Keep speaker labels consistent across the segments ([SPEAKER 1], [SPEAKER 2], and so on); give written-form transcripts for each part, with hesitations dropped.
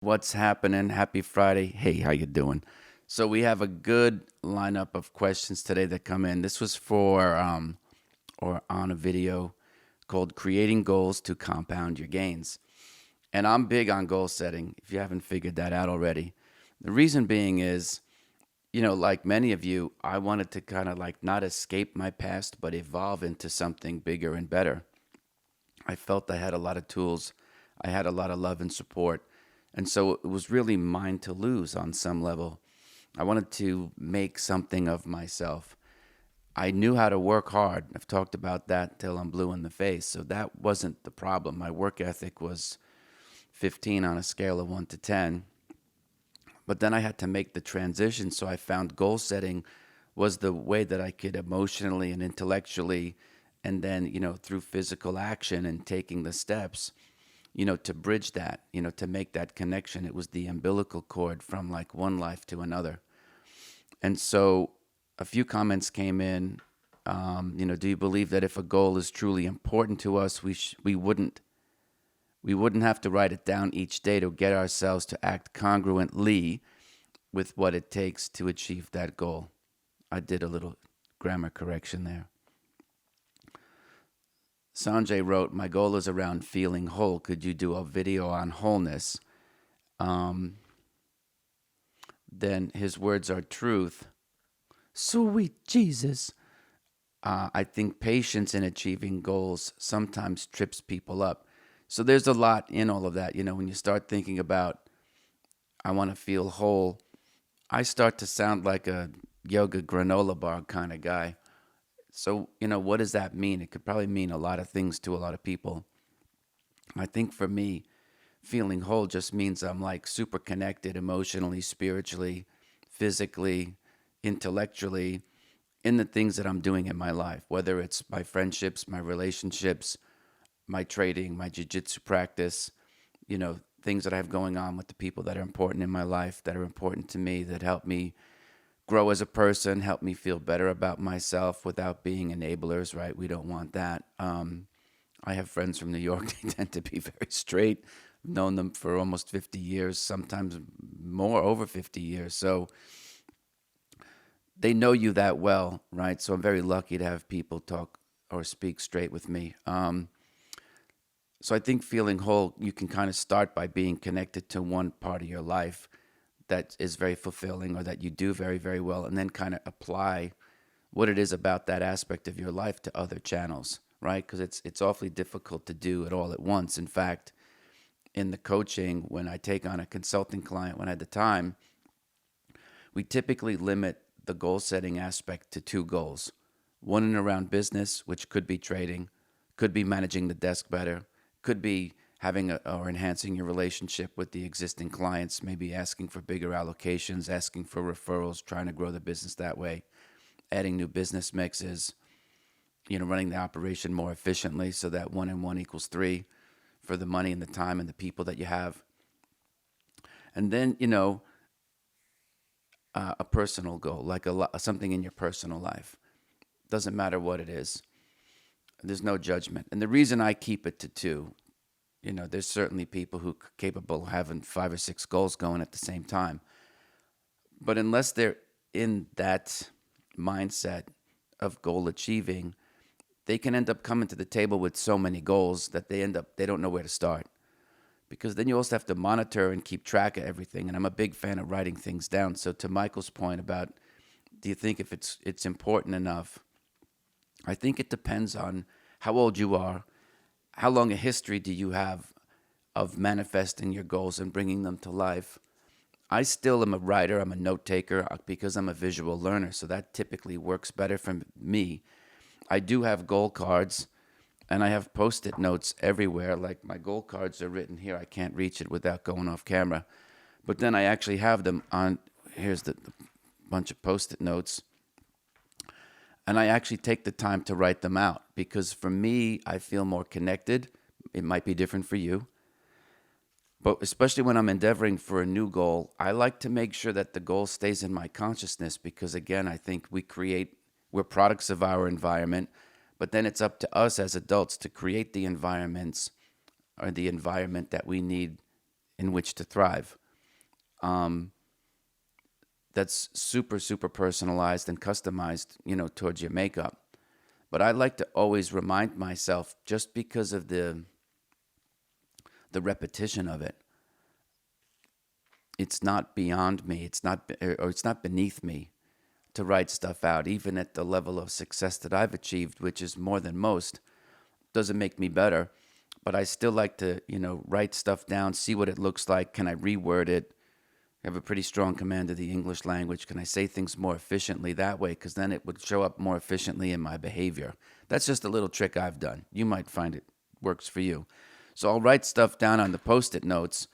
[SPEAKER 1] What's happening? Happy Friday. Hey, how you doing? So we have a good lineup of questions today that come in. This was for or on a video called Creating Goals to Compound Your Gains. And I'm big on goal setting, if you haven't figured that out already. The reason being is, like many of you, I wanted to kind of like not escape my past, but evolve into something bigger and better. I felt I had a lot of tools. I had a lot of love and support. And so it was really mine to lose on some level. I wanted to make something of myself. I knew how to work hard. I've talked about that till I'm blue in the face. So that wasn't the problem. My work ethic was 15 on a scale of 1 to 10. But then I had to make the transition. So I found goal setting was the way that I could emotionally and intellectually, and then, through physical action and taking the steps, to bridge that, to make that connection. It was the umbilical cord from like one life to another. And so a few comments came in. Do you believe that if a goal is truly important to us, we wouldn't have to write it down each day to get ourselves to act congruently with what it takes to achieve that goal? I did a little grammar correction there. Sanjay wrote, "My goal is around feeling whole. Could you do a video on wholeness?" Um, then his words are truth. Sweet Jesus. I think patience in achieving goals sometimes trips people up. So there's a lot in all of that. When you start thinking about, I want to feel whole, I start to sound like a yoga granola bar kind of guy. So, what does that mean? It could probably mean a lot of things to a lot of people. I think for me, feeling whole just means I'm like super connected emotionally, spiritually, physically, intellectually in the things that I'm doing in my life, whether it's my friendships, my relationships, my trading, my jiu-jitsu practice, things that I have going on with the people that are important in my life, that are important to me, that help me grow as a person, help me feel better about myself without being enablers, right? We don't want that. I have friends from New York. They tend to be very straight. I've known them for almost 50 years, sometimes more, over 50 years. So they know you that well, right? So I'm very lucky to have people talk or speak straight with me. So I think feeling whole, you can kind of start by being connected to one part of your life that is very fulfilling or that you do very, very well, and then kind of apply what it is about that aspect of your life to other channels, right? Because it's awfully difficult to do it all at once. In fact, in the coaching, when I take on a consulting client, when I had the time, we typically limit the goal setting aspect to two goals. One in around business, which could be trading, could be managing the desk better, could be having or enhancing your relationship with the existing clients, maybe asking for bigger allocations, asking for referrals, trying to grow the business that way, adding new business mixes, running the operation more efficiently so that 1 and 1 equals 3 for the money and the time and the people that you have. And then, a personal goal, like something in your personal life. Doesn't matter what it is. There's no judgment. And the reason I keep it to two, there's certainly people who are capable of having 5 or 6 goals going at the same time. But unless they're in that mindset of goal achieving, they can end up coming to the table with so many goals that they don't know where to start. Because then you also have to monitor and keep track of everything. And I'm a big fan of writing things down. So to Michael's point about, do you think if it's important enough? I think it depends on how old you are, how long a history do you have of manifesting your goals and bringing them to life. I still am a writer, I'm a note taker because I'm a visual learner, so that typically works better for me. I do have goal cards and I have post-it notes everywhere. Like my goal cards are written here. I can't reach it without going off camera. But then I actually have them on, here's the bunch of post-it notes. And I actually take the time to write them out because for me, I feel more connected. It might be different for you. But especially when I'm endeavoring for a new goal, I like to make sure that the goal stays in my consciousness because, again, I think we're products of our environment, but then it's up to us as adults to create the environments or the environment that we need in which to thrive. That's super, super personalized and customized, towards your makeup. But I like to always remind myself, just because of the repetition of it, it's not beyond me. It's not beneath me to write stuff out, even at the level of success that I've achieved, which is more than most. Doesn't make me better, but I still like to, write stuff down, see what it looks like. Can I reword it? I have a pretty strong command of the English language. Can I say things more efficiently that way? Because then it would show up more efficiently in my behavior. That's just a little trick I've done. You might find it works for you. So I'll write stuff down on the Post-it notes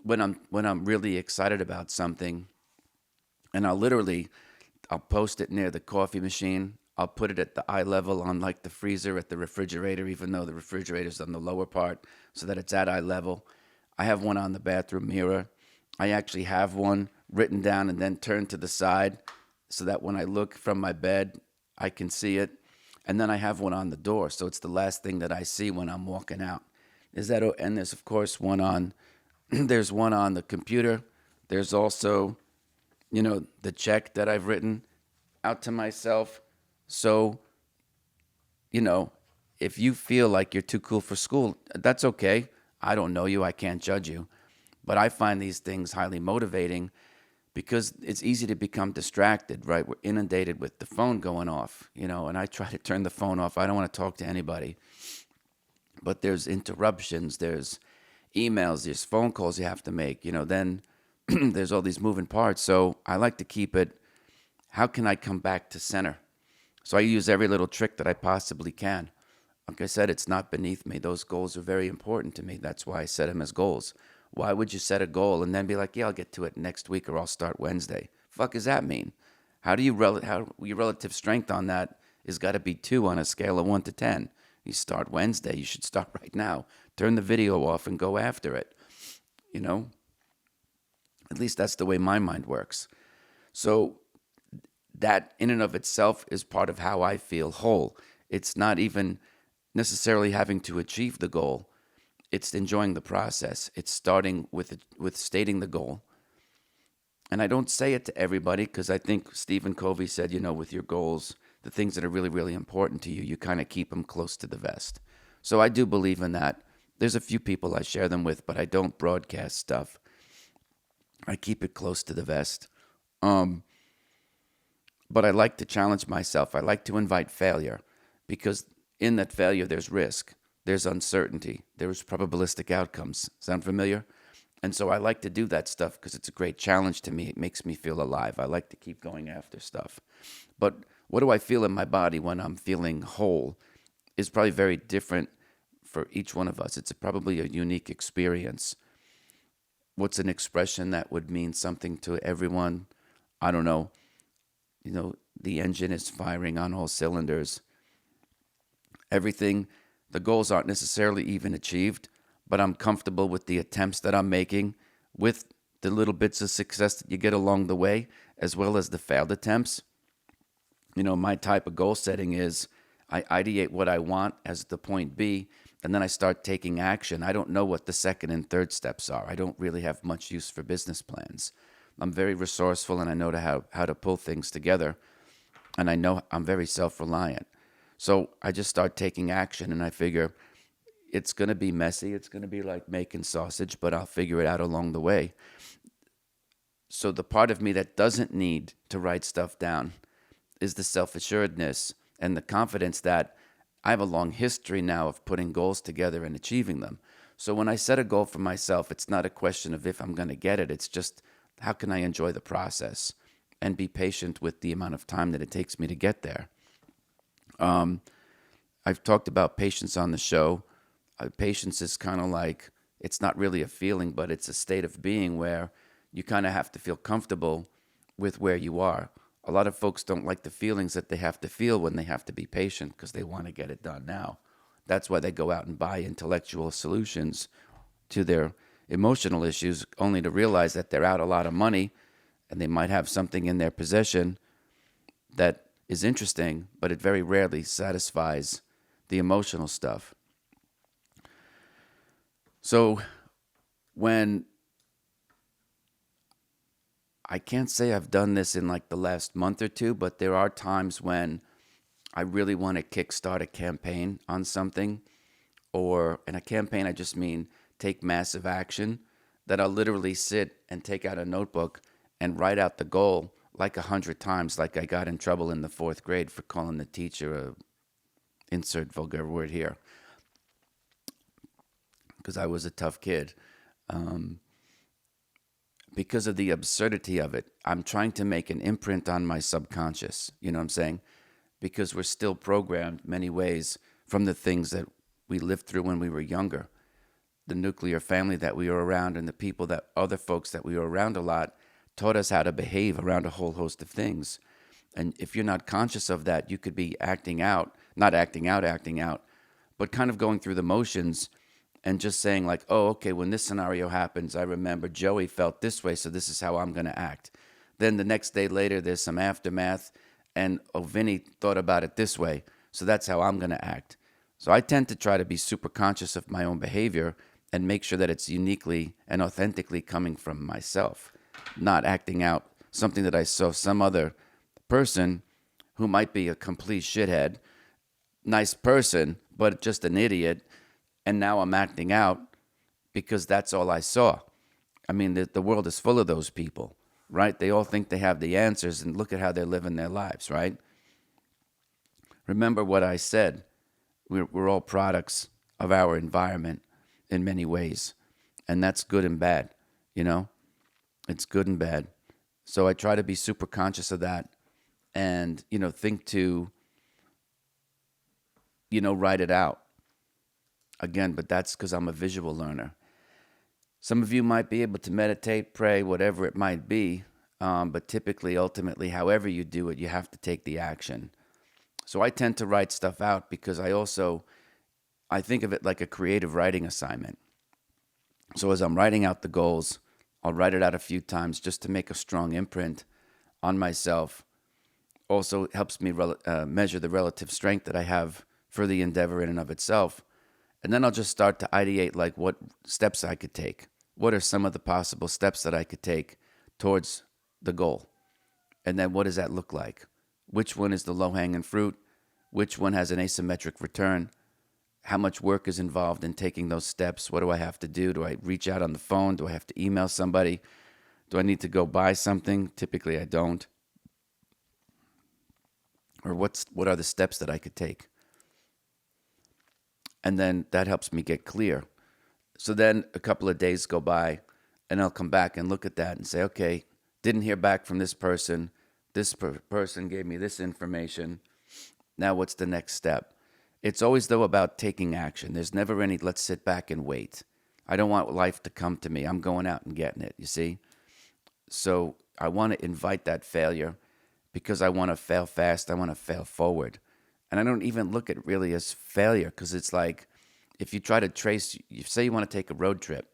[SPEAKER 1] when I'm really excited about something, and I'll post it near the coffee machine. I'll put it at the eye level on like the freezer at the refrigerator, even though the refrigerator's on the lower part, so that it's at eye level. I have one on the bathroom mirror. I actually have one written down and then turned to the side so that when I look from my bed, I can see it. And then I have one on the door, so it's the last thing that I see when I'm walking out. And there's of course one on there's one on the computer. There's also, the check that I've written out to myself. So, if you feel like you're too cool for school, that's okay. I don't know you. I can't judge you. But I find these things highly motivating because it's easy to become distracted, right? We're inundated with the phone going off, and I try to turn the phone off. I don't want to talk to anybody. But there's interruptions, there's emails, there's phone calls you have to make, then there's all these moving parts. So I like to keep it, how can I come back to center? So I use every little trick that I possibly can. Like I said, it's not beneath me. Those goals are very important to me. That's why I set them as goals. Why would you set a goal and then be like, yeah, I'll get to it next week or I'll start Wednesday? Fuck does that mean? How your relative strength on that has got to be 2 on a scale of 1 to 10. You start Wednesday, you should start right now. Turn the video off and go after it. At least that's the way my mind works. So that in and of itself is part of how I feel whole. It's not even necessarily having to achieve the goal. It's enjoying the process. It's starting with stating the goal. And I don't say it to everybody because I think Stephen Covey said, with your goals, the things that are really, really important to you, you kind of keep them close to the vest. So I do believe in that. There's a few people I share them with, but I don't broadcast stuff. I keep it close to the vest. But I like to challenge myself. I like to invite failure because in that failure, there's risk, there's uncertainty, there's probabilistic outcomes. Sound familiar? And so I like to do that stuff because it's a great challenge to me. It makes me feel alive. I like to keep going after stuff. But what do I feel in my body when I'm feeling whole is probably very different for each one of us. It's probably a unique experience. What's an expression that would mean something to everyone? I don't know. The engine is firing on all cylinders. Everything, the goals aren't necessarily even achieved, but I'm comfortable with the attempts that I'm making, with the little bits of success that you get along the way, as well as the failed attempts. My type of goal setting is I ideate what I want as the point B, and then I start taking action. I don't know what the second and third steps are. I don't really have much use for business plans. I'm very resourceful, and I know how to pull things together, and I know I'm very self-reliant. So I just start taking action, and I figure it's going to be messy. It's going to be like making sausage, but I'll figure it out along the way. So the part of me that doesn't need to write stuff down is the self-assuredness and the confidence that I have a long history now of putting goals together and achieving them. So when I set a goal for myself, it's not a question of if I'm going to get it. It's just how can I enjoy the process and be patient with the amount of time that it takes me to get there. I've talked about patience on the show. Patience is kind of like, it's not really a feeling, but it's a state of being where you kind of have to feel comfortable with where you are. A lot of folks don't like the feelings that they have to feel when they have to be patient because they want to get it done now. That's why they go out and buy intellectual solutions to their emotional issues, only to realize that they're out a lot of money and they might have something in their possession that is interesting, but it very rarely satisfies the emotional stuff. So when I can't say I've done this in like the last month or two, but there are times when I really want to kickstart a campaign on something, or in a campaign, I just mean take massive action, that I'll literally sit and take out a notebook and write out the goal like 100 times, like I got in trouble in the fourth grade for calling the teacher a insert vulgar word here, because I was a tough kid. Because of the absurdity of it, I'm trying to make an imprint on my subconscious. You know what I'm saying? Because we're still programmed many ways from the things that we lived through when we were younger. The nuclear family that we were around and the people that other folks that we were around a lot taught us how to behave around a whole host of things. And if you're not conscious of that, you could be acting out, not acting out, but kind of going through the motions and just saying like, oh, okay, when this scenario happens, I remember Joey felt this way, so this is how I'm going to act. Then the next day later, there's some aftermath, and oh, Vinny thought about it this way, so that's how I'm going to act. So I tend to try to be super conscious of my own behavior and make sure that it's uniquely and authentically coming from myself, not acting out something that I saw some other person who might be a complete shithead, nice person, but just an idiot, and now I'm acting out because that's all I saw. I mean, the world is full of those people, right? They all think they have the answers, and look at how they're living their lives, right? Remember what I said. We're all products of our environment in many ways, and that's good and bad, you know? It's good and bad. So I try to be super conscious of that and, think to, write it out. Again, but that's because I'm a visual learner. Some of you might be able to meditate, pray, whatever it might be, but typically, ultimately, however you do it, you have to take the action. So I tend to write stuff out because I think of it like a creative writing assignment. So as I'm writing out the goals, I'll write it out a few times just to make a strong imprint on myself. Also, it helps me measure the relative strength that I have for the endeavor in and of itself. And then I'll just start to ideate like what steps I could take. What are some of the possible steps that I could take towards the goal? And then what does that look like? Which one is the low-hanging fruit? Which one has an asymmetric return? How much work is involved in taking those steps? What do I have to do? Do I reach out on the phone? Do I have to email somebody? Do I need to go buy something? Typically, I don't. Or what are the steps that I could take? And then that helps me get clear. So then a couple of days go by, and I'll come back and look at that and say, okay, didn't hear back from this person. This person gave me this information. Now what's the next step? It's always, though, about taking action. There's never any, let's sit back and wait. I don't want life to come to me. I'm going out and getting it, you see? So I want to invite that failure because I want to fail fast. I want to fail forward. And I don't even look at it really as failure because it's like if you try to trace, you say you want to take a road trip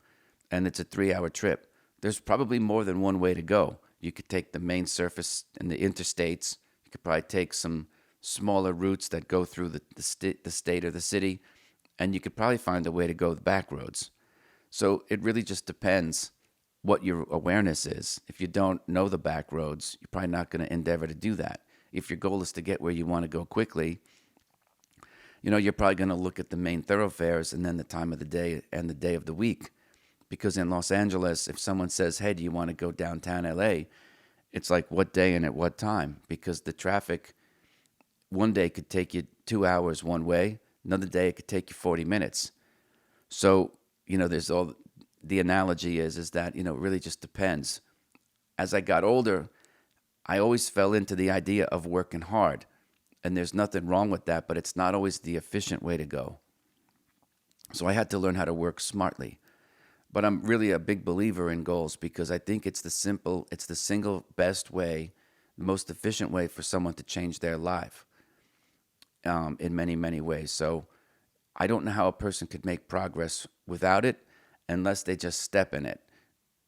[SPEAKER 1] and it's a 3-hour trip, there's probably more than one way to go. You could take the main surface and the interstates. You could probably take some smaller routes that go through the state or the city, and you could probably find a way to go the back roads. So it really just depends what your awareness is. If you don't know the back roads, you're probably not going to endeavor to do that. If your goal is to get where you want to go quickly, you're probably going to look at the main thoroughfares and then the time of the day and the day of the week. Because in Los Angeles, if someone says, hey, do you want to go downtown LA? It's like, what day and at what time? Because the traffic one day could take you 2 hours one way. Another day it could take you 40 minutes. So, there's all the analogy is that, it really just depends. As I got older, I always fell into the idea of working hard. And there's nothing wrong with that, but it's not always the efficient way to go. So I had to learn how to work smartly. But I'm really a big believer in goals because I think it's the single best way, the most efficient way for someone to change their life in many, many ways. So I don't know how a person could make progress without it unless they just step in it,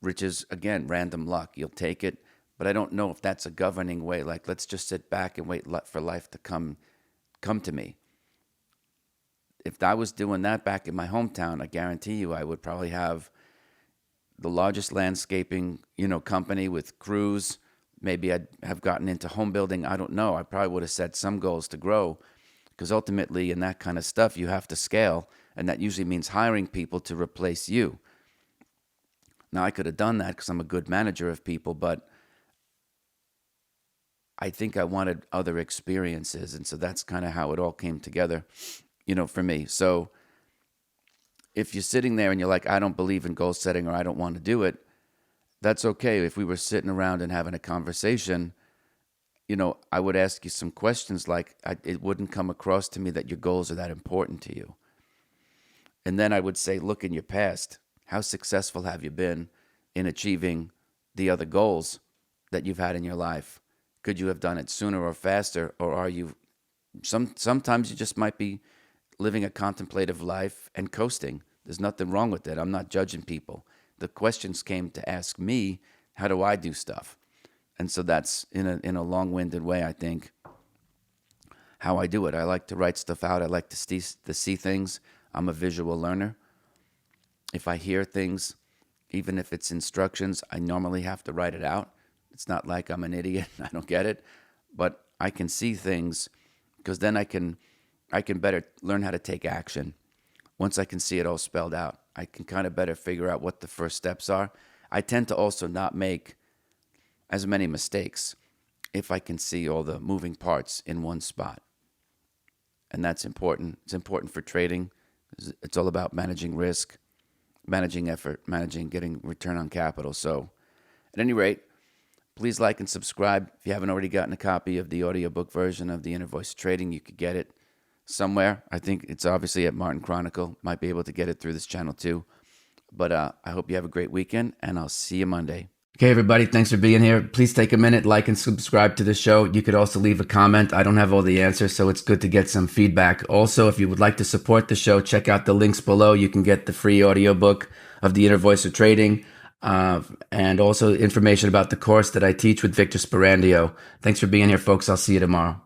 [SPEAKER 1] which is, again, random luck. You'll take it. But I don't know if that's a governing way. Like, let's just sit back and wait for life to come to me. If I was doing that back in my hometown, I guarantee you I would probably have the largest landscaping, company with crews. Maybe I'd have gotten into home building. I don't know. I probably would have set some goals to grow, because ultimately in that kind of stuff, you have to scale. And that usually means hiring people to replace you. Now, I could have done that because I'm a good manager of people, but I think I wanted other experiences. And so that's kind of how it all came together, for me. So if you're sitting there and you're like, I don't believe in goal setting or I don't want to do it, that's okay. If we were sitting around and having a conversation, I would ask you some questions like, it wouldn't come across to me that your goals are that important to you. And then I would say, look in your past, how successful have you been in achieving the other goals that you've had in your life? Could you have done it sooner or faster? Or are you, sometimes you just might be living a contemplative life and coasting. There's nothing wrong with that. I'm not judging people. The questions came to ask me, how do I do stuff? And so that's in a long-winded way, I think, how I do it. I like to write stuff out. I like to see things. I'm a visual learner. If I hear things, even if it's instructions, I normally have to write it out. It's not like I'm an idiot. I don't get it. But I can see things because then I can better learn how to take action. Once I can see it all spelled out, I can kind of better figure out what the first steps are. I tend to also not make as many mistakes if I can see all the moving parts in one spot. And that's important. It's important for trading. It's all about managing risk, managing effort, getting return on capital. So at any rate, please like and subscribe. If you haven't already gotten a copy of the audiobook version of The Inner Voice of Trading, you could get it somewhere. I think it's obviously at Martin Chronicle. Might be able to get it through this channel too. But I hope you have a great weekend, and I'll see you Monday. Okay, everybody, thanks for being here. Please take a minute, like and subscribe to the show. You could also leave a comment. I don't have all the answers, so it's good to get some feedback. Also, if you would like to support the show, check out the links below. You can get the free audiobook of The Inner Voice of Trading, and also information about the course that I teach with Victor Sperandio. Thanks for being here, folks. I'll see you tomorrow.